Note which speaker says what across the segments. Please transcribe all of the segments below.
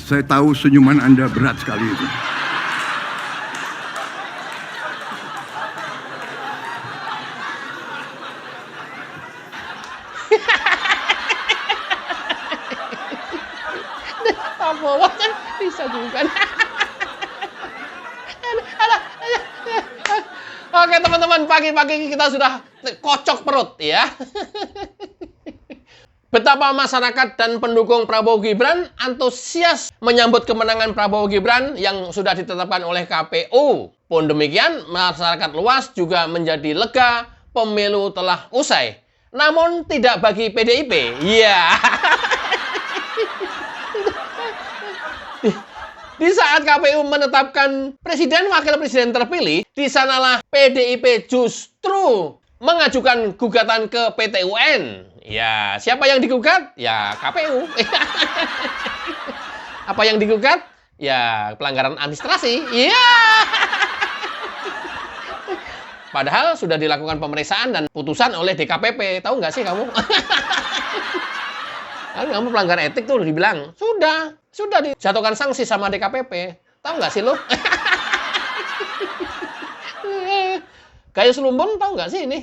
Speaker 1: Saya tahu senyuman Anda berat sekali itu.
Speaker 2: Prabowo kan bisa juga. Oke teman-teman, pagi-pagi kita sudah kocok perut ya. Betapa masyarakat dan pendukung Prabowo Gibran antusias menyambut kemenangan Prabowo Gibran yang sudah ditetapkan oleh KPU. Pun demikian, masyarakat luas juga menjadi lega pemilu telah usai. Namun tidak bagi PDIP. Iya. Di saat KPU menetapkan presiden wakil presiden terpilih, di sanalah PDIP justru mengajukan gugatan ke PT UN. Ya, siapa yang digugat? Ya, KPU. Apa yang digugat? Ya, pelanggaran administrasi. Iya. Padahal sudah dilakukan pemeriksaan dan putusan oleh DKPP. Tahu nggak sih kamu? Kan kamu pelanggar etik tuh dibilang. Sudah dijatuhkan sanksi sama DKPP. Tahu nggak sih lo? Gayus Lumbun tahu nggak sih ini?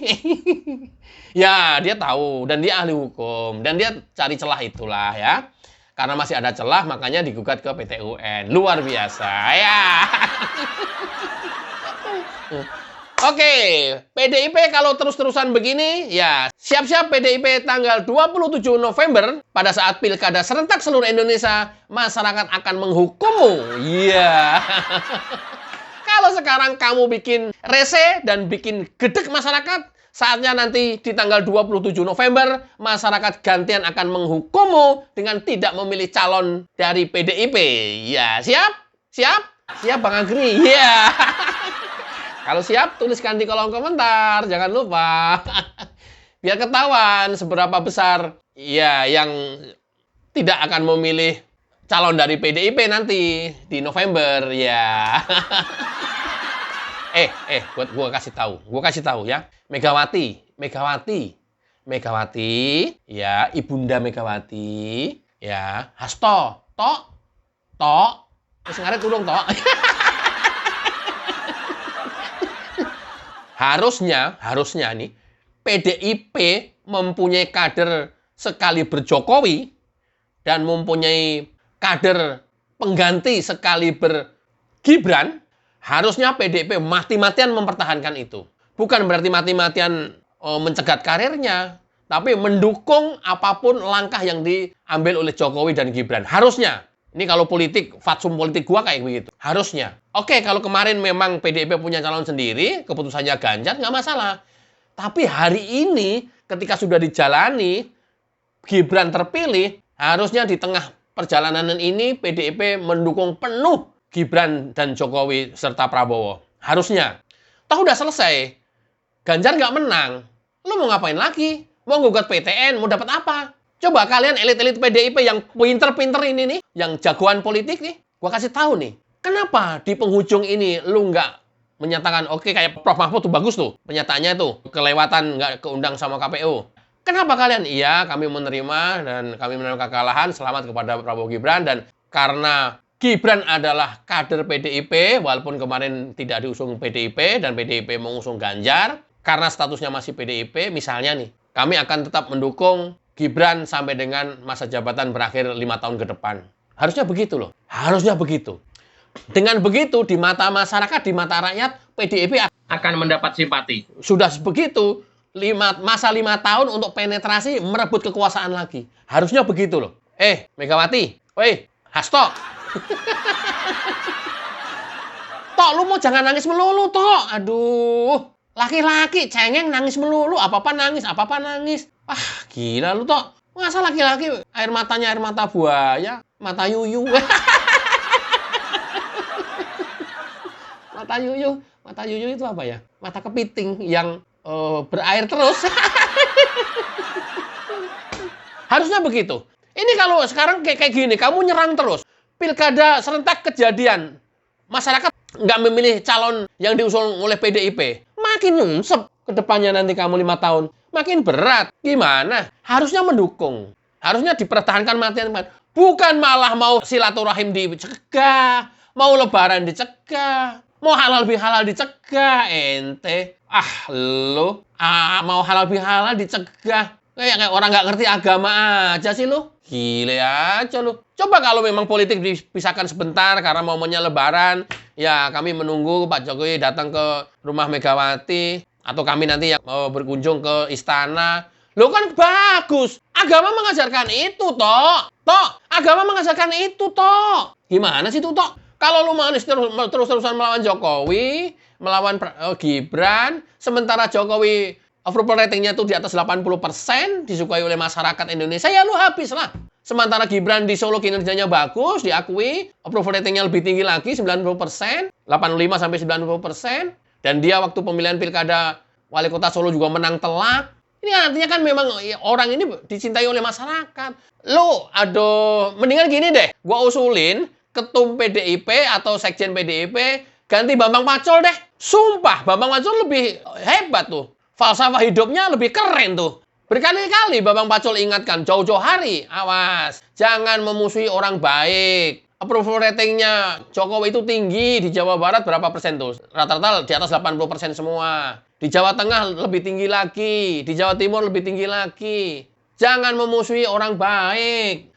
Speaker 2: Ya, dia tahu. Dan dia ahli hukum. Dan dia cari celah itulah ya. Karena masih ada celah, makanya digugat ke PT UN. Luar biasa ya. Oke, PDIP kalau terus-terusan begini, ya siap-siap PDIP tanggal 27 November pada saat pilkada serentak seluruh Indonesia, masyarakat akan menghukummu. Iya. Kalau sekarang kamu bikin rese dan bikin gedek masyarakat, saatnya nanti di tanggal 27 November, masyarakat gantian akan menghukummu dengan tidak memilih calon dari PDIP. Ya, siap? Siap? Siap Bang Agri? Iya. Kalau siap, tuliskan di kolom komentar. Jangan lupa. Biar ketahuan seberapa besar ya yang tidak akan memilih calon dari PDIP nanti di November ya. Gua kasih tahu. Gua kasih tahu ya. Megawati, ya, Ibunda Megawati, ya, Hasto, Tok. Wis ngaret urung, Tok. Harusnya nih PDIP mempunyai kader sekaliber Jokowi dan mempunyai kader pengganti sekaliber Gibran. Harusnya PDIP mati-matian mempertahankan itu. Bukan berarti mati-matian mencegat karirnya, tapi mendukung apapun langkah yang diambil oleh Jokowi dan Gibran. Harusnya. Ini kalau politik, fatsum politik gua kayak begitu. Harusnya. Oke, kalau kemarin memang PDIP punya calon sendiri, keputusannya Ganjar, nggak masalah. Tapi hari ini, ketika sudah dijalani, Gibran terpilih, harusnya di tengah perjalanan ini, PDIP mendukung penuh Gibran dan Jokowi serta Prabowo. Harusnya. Toh udah selesai. Ganjar nggak menang. Lo mau ngapain lagi? Mau gugat PTN? Mau dapat apa? Coba kalian elit-elit PDIP yang pinter-pinter ini nih, yang jagoan politik nih, gua kasih tahu nih, kenapa di penghujung ini lu nggak menyatakan, oke, kayak Prof. Mahfud tuh bagus tuh, penyataannya tuh, kelewatan nggak keundang sama KPU. Kenapa kalian? Iya, kami menerima dan kami menerima kekalahan, selamat kepada Prabowo Gibran, dan karena Gibran adalah kader PDIP, walaupun kemarin tidak diusung PDIP, dan PDIP mengusung Ganjar, karena statusnya masih PDIP, misalnya nih, kami akan tetap mendukung Gibran sampai dengan masa jabatan berakhir 5 tahun ke depan. Harusnya begitu loh. Harusnya begitu. Dengan begitu, di mata masyarakat, di mata rakyat, PDIP
Speaker 3: akan mendapat simpati.
Speaker 2: Sudah begitu, masa 5 tahun untuk penetrasi, merebut kekuasaan lagi. Harusnya begitu loh. Megawati. Hasto. Tok, lu mau jangan nangis melulu, Tok. Aduh. Laki-laki cengeng nangis melulu, apa-apa nangis. Ah, gila lu, Tok. Masa laki-laki air matanya air mata buaya, mata yuyu. Mata yuyu itu apa ya? Mata kepiting yang berair terus. Harusnya begitu. Ini kalau sekarang kayak gini, kamu nyerang terus. Pilkada serentak kejadian. Masyarakat nggak memilih calon yang diusung oleh PDIP. Makin nyungsep ke depannya nanti kamu 5 tahun. makin berat. Gimana? Harusnya mendukung. Harusnya dipertahankan matian. Bukan malah mau silaturahim dicegah, mau lebaran dicegah, mau halal bihalal dicegah. Ente, mau halal bihalal dicegah. Kayak orang nggak ngerti agama aja sih lu. Gile aja lu. Coba kalau memang politik dipisahkan sebentar karena momennya lebaran, ya kami menunggu Pak Jokowi datang ke rumah Megawati, atau kami nanti yang mau berkunjung ke istana. Lo kan bagus. Agama mengajarkan itu, toh. Agama mengajarkan itu, toh. Gimana sih itu, toh? Kalau lu mau terus-terusan melawan Jokowi, melawan Gibran, sementara Jokowi approval ratingnya tuh di atas 80%, disukai oleh masyarakat Indonesia, ya lu habis lah. Sementara Gibran di Solo kinerjanya bagus, diakui, approval ratingnya lebih tinggi lagi, 90%, 85-90%, dan dia waktu pemilihan pilkada wali kota Solo juga menang telak. Ini artinya kan memang orang ini dicintai oleh masyarakat. Lu, mendingan gini deh, gua usulin ketum PDIP atau sekjen PDIP ganti Bambang Pacul deh. Sumpah, Bambang Pacul lebih hebat tuh. Falsafah hidupnya lebih keren tuh. Berkali-kali Bambang Pacul ingatkan jauh-jauh hari, awas, jangan memusuhi orang baik. Approval ratingnya Jokowi itu tinggi, di Jawa Barat berapa persen tuh? Rata-rata di atas 80% semua. Di Jawa Tengah lebih tinggi lagi, di Jawa Timur lebih tinggi lagi. Jangan memusuhi orang baik.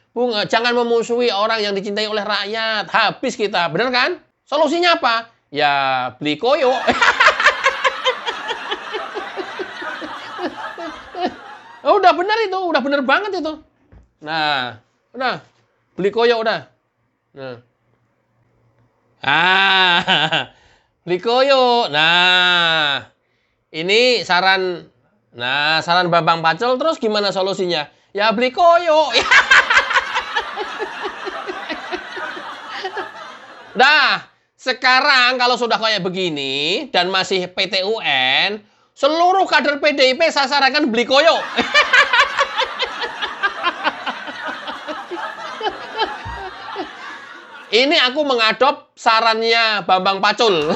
Speaker 2: Jangan memusuhi orang yang dicintai oleh rakyat. Habis kita, bener kan? Solusinya apa? Ya beli koyo. Udah bener itu, udah bener banget itu. Nah, udah beli koyo udah. Nah. Beli koyo. Nah, ini saran Bambang Pacul, terus gimana solusinya? Ya beli koyo. Nah, sekarang kalau sudah kayak begini dan masih PT UN, seluruh kader PDIP saya sarankan beli koyo. Ini aku mengadop sarannya Bambang Pacul.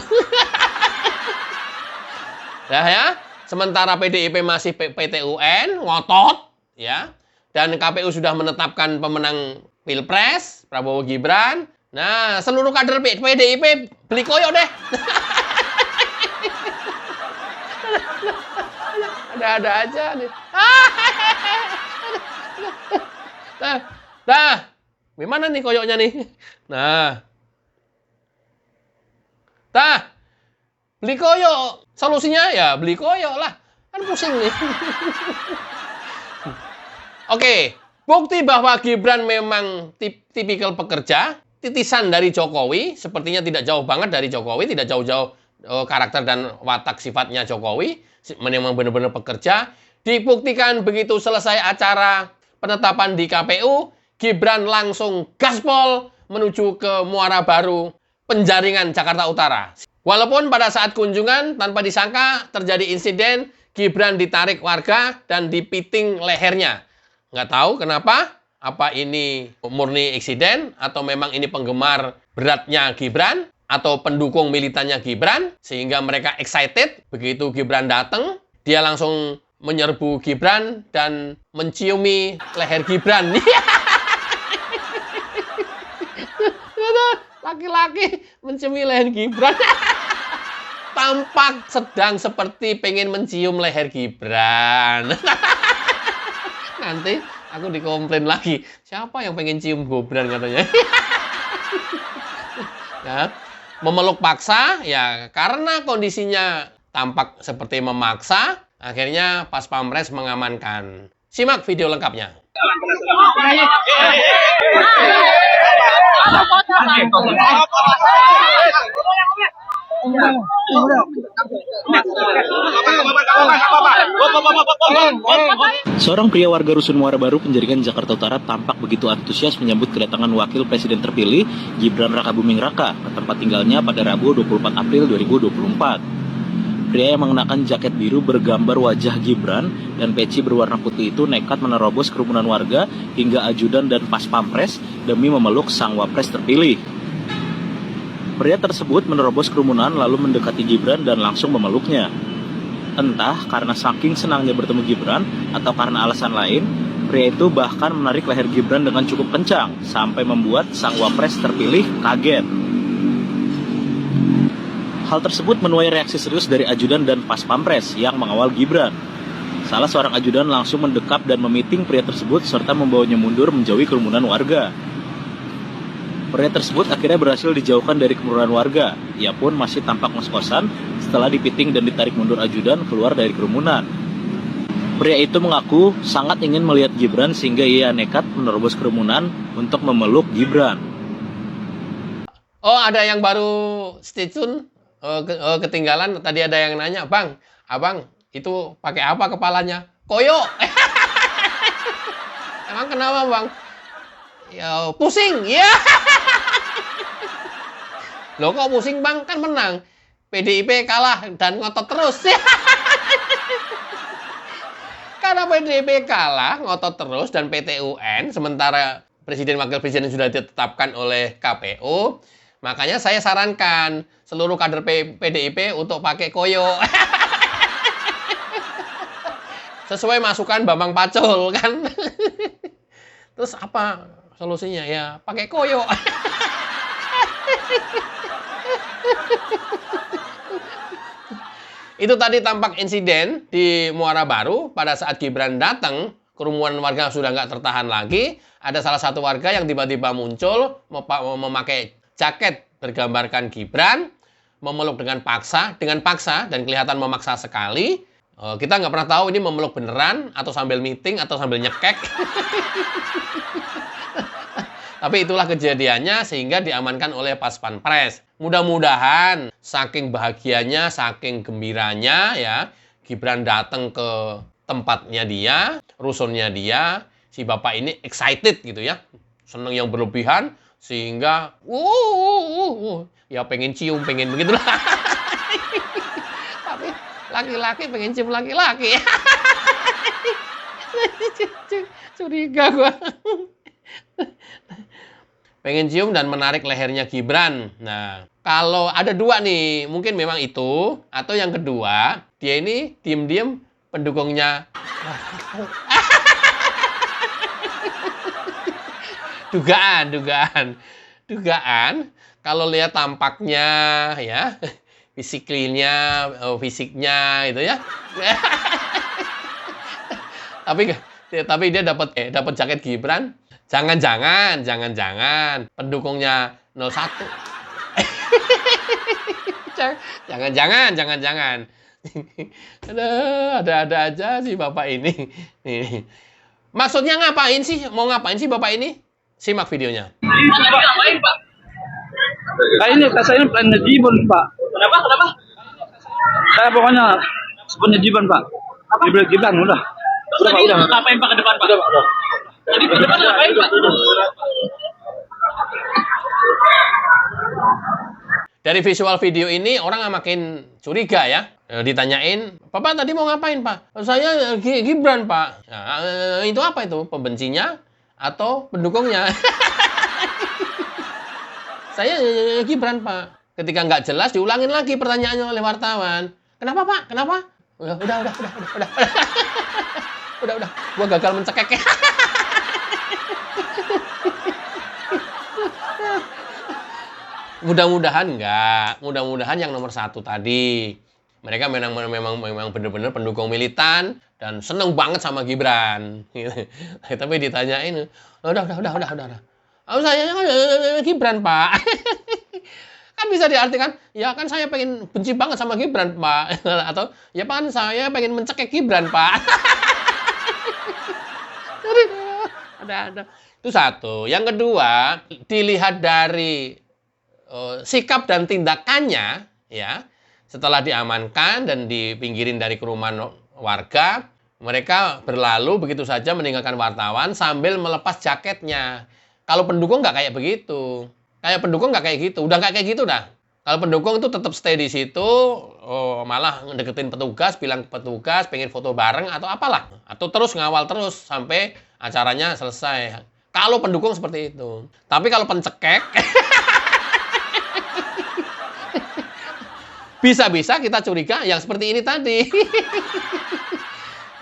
Speaker 2: Ya. Sementara PDIP masih PT UN, ngotot, ya. Dan KPU sudah menetapkan pemenang Pilpres, Prabowo Gibran. Nah, seluruh kader PDIP beli koyo deh. Ada-ada aja nih. Nah, gimana nih koyoknya nih? Nah, beli koyo. Solusinya ya beli koyo lah. Kan pusing nih. Oke, bukti bahwa Gibran memang tipikal pekerja, titisan dari Jokowi, sepertinya tidak jauh banget dari Jokowi, tidak jauh-jauh karakter dan watak sifatnya Jokowi, memang benar-benar pekerja. Dibuktikan begitu selesai acara penetapan di KPU, Gibran langsung gaspol menuju ke Muara Baru, Penjaringan, Jakarta Utara. Walaupun pada saat kunjungan tanpa disangka terjadi insiden, Gibran ditarik warga dan dipiting lehernya. Nggak tahu kenapa, apa ini murni eksiden atau memang ini penggemar beratnya Gibran atau pendukung militannya Gibran, sehingga mereka excited. Begitu Gibran datang, dia langsung menyerbu Gibran dan menciumi leher Gibran. Laki-laki menciumi leher Gibran. Tampak sedang seperti pengen mencium leher Gibran. Nanti aku dikomplain lagi. Siapa yang pengen cium Gibran katanya? Nah, memeluk paksa, ya karena kondisinya tampak seperti memaksa, akhirnya Pas Pampres mengamankan. Simak video lengkapnya.
Speaker 4: Seorang pria warga Rusun Muara Baru, Penjaringan, Jakarta Utara tampak begitu antusias menyambut kedatangan Wakil Presiden terpilih Gibran Rakabuming Raka ke tempat tinggalnya pada Rabu 24 April 2024. Pria yang mengenakan jaket biru bergambar wajah Gibran dan peci berwarna putih itu nekat menerobos kerumunan warga hingga ajudan dan Pas Pampres demi memeluk sang Wapres terpilih. Pria tersebut menerobos kerumunan lalu mendekati Gibran dan langsung memeluknya. Entah karena saking senangnya bertemu Gibran atau karena alasan lain, pria itu bahkan menarik leher Gibran dengan cukup kencang sampai membuat sang wapres terpilih kaget. Hal tersebut menuai reaksi serius dari ajudan dan pas pampres yang mengawal Gibran. Salah seorang ajudan langsung mendekap dan memiting pria tersebut serta membawanya mundur menjauhi kerumunan warga. Pria tersebut akhirnya berhasil dijauhkan dari kerumunan warga. Ia pun masih tampak ngos-ngosan setelah dipiting dan ditarik mundur ajudan keluar dari kerumunan. Pria itu mengaku sangat ingin melihat Gibran sehingga ia nekat menerobos kerumunan untuk memeluk Gibran.
Speaker 2: Oh, ada yang baru stay tune. Ketinggalan. Tadi ada yang nanya, Bang, Abang itu pakai apa kepalanya? Koyo. Emang kenapa, Bang? Ya, pusing. Ya. Loh, kok pusing, Bang? Kan menang. PDIP kalah dan ngotot terus. Karena PDIP kalah, ngotot terus, dan PT UN, sementara Presiden Wakil Presiden sudah ditetapkan oleh KPU, makanya saya sarankan seluruh kader PDIP untuk pakai koyo. Sesuai masukan Bambang Pacul, kan? Terus apa solusinya? Ya, pakai koyo. Itu tadi tampak insiden di Muara Baru pada saat Gibran datang, kerumunan warga sudah nggak tertahan lagi. Ada salah satu warga yang tiba-tiba muncul memakai jaket bergambarkan Gibran, memeluk dengan paksa dan kelihatan memaksa sekali. Kita nggak pernah tahu ini memeluk beneran atau sambil meeting atau sambil nyekek. Tapi itulah kejadiannya sehingga diamankan oleh Pas Pampres. Mudah-mudahan saking bahagianya, saking gembiranya ya, Gibran datang ke tempatnya dia, rusunnya dia, si bapak ini excited gitu ya. Seneng yang berlebihan sehingga ya pengen cium, pengen begitulah. Tapi laki-laki pengen cium laki-laki. Curiga gua. Pengen cium dan menarik lehernya Gibran. Nah, kalau ada dua nih, mungkin memang itu. Atau yang kedua, dia ini diem-diem pendukungnya. Dugaan. Kalau lihat tampaknya, ya, fisiknya, itu ya. Tapi dia dapat jaket Gibran. Jangan-jangan pendukungnya 01. Jangan. Ada aja sih bapak ini. Maksudnya ngapain sih? Mau ngapain sih bapak ini? Simak videonya.
Speaker 3: Ngapain, Pak?
Speaker 5: Ini saya penajibun, Pak.
Speaker 3: Kenapa?
Speaker 5: Saya pokoknya penajibun, Pak. Gibran udah.
Speaker 3: Terus tadi ngapain Pak ke depan, Pak? Udah. Tadi ke depan ngapain, Pak?
Speaker 2: Dari visual video ini orang makin curiga ya. Ditanyain, Bapak tadi mau ngapain, Pak? Saya Gibran, Pak. Nah, itu apa itu? Pembencinya atau pendukungnya? Saya Gibran, Pak. Ketika nggak jelas, diulangin lagi pertanyaannya oleh wartawan. Kenapa, Pak? Kenapa? Udah. Udah. Gua gagal mencekek. Mudah-mudahan enggak. Mudah-mudahan yang nomor satu tadi. Mereka memang benar-benar pendukung militan dan seneng banget sama Gibran. Tapi ditanyain, udah. Saya Gibran, Pak. Kan bisa diartikan, ya kan saya pengen benci banget sama Gibran, Pak. Atau, ya kan saya pengen mencekik Gibran, Pak. Ada. Itu satu. Yang kedua, dilihat dari sikap dan tindakannya, ya, setelah diamankan dan dipinggirin dari kerumunan warga, mereka berlalu begitu saja meninggalkan wartawan sambil melepas jaketnya. Kalau pendukung nggak kayak begitu. Udah nggak kayak gitu dah. Kalau pendukung itu tetap stay di situ, malah ngedeketin petugas, bilang ke petugas, pengen foto bareng atau apalah. Atau terus ngawal terus sampai acaranya selesai. Kalau pendukung seperti itu. Tapi kalau pencekek, Bisa-bisa kita curiga yang seperti ini tadi.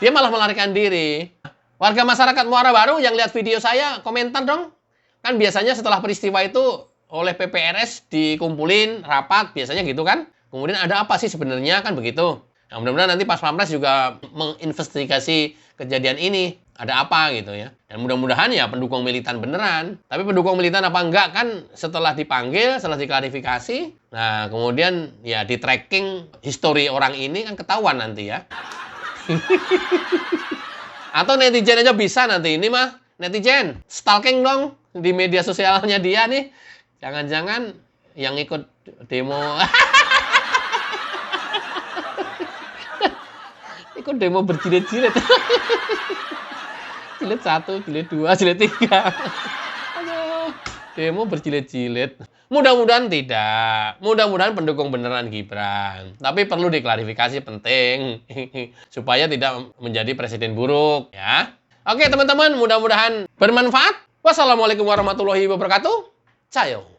Speaker 2: Dia malah melarikan diri. Warga masyarakat Muara Baru yang lihat video saya, komentar dong. Kan biasanya setelah peristiwa itu oleh PPRS dikumpulin, rapat, biasanya gitu kan. Kemudian ada apa sih sebenarnya, kan begitu. Nah, mudah-mudahan nanti Pas Pampres juga menginvestigasi kejadian ini. Ada apa gitu ya. Dan mudah-mudahan ya pendukung militan beneran. Tapi pendukung militan apa enggak kan setelah dipanggil, setelah diklarifikasi. Nah, kemudian ya di tracking history orang ini kan ketahuan nanti ya. Atau netizen aja bisa nanti. Ini mah netizen, stalking dong di media sosialnya dia nih. Jangan-jangan yang ikut demo... ikut demo berjilid-jilid. Jilid 1, jilid 2, jilid 3. Aduh, demo berjilid-jilid. Mudah-mudahan tidak. Mudah-mudahan pendukung beneran Gibran. Tapi perlu diklarifikasi, penting. Supaya tidak menjadi presiden buruk, ya. Oke, teman-teman, mudah-mudahan bermanfaat. Wassalamualaikum warahmatullahi wabarakatuh. Cayo.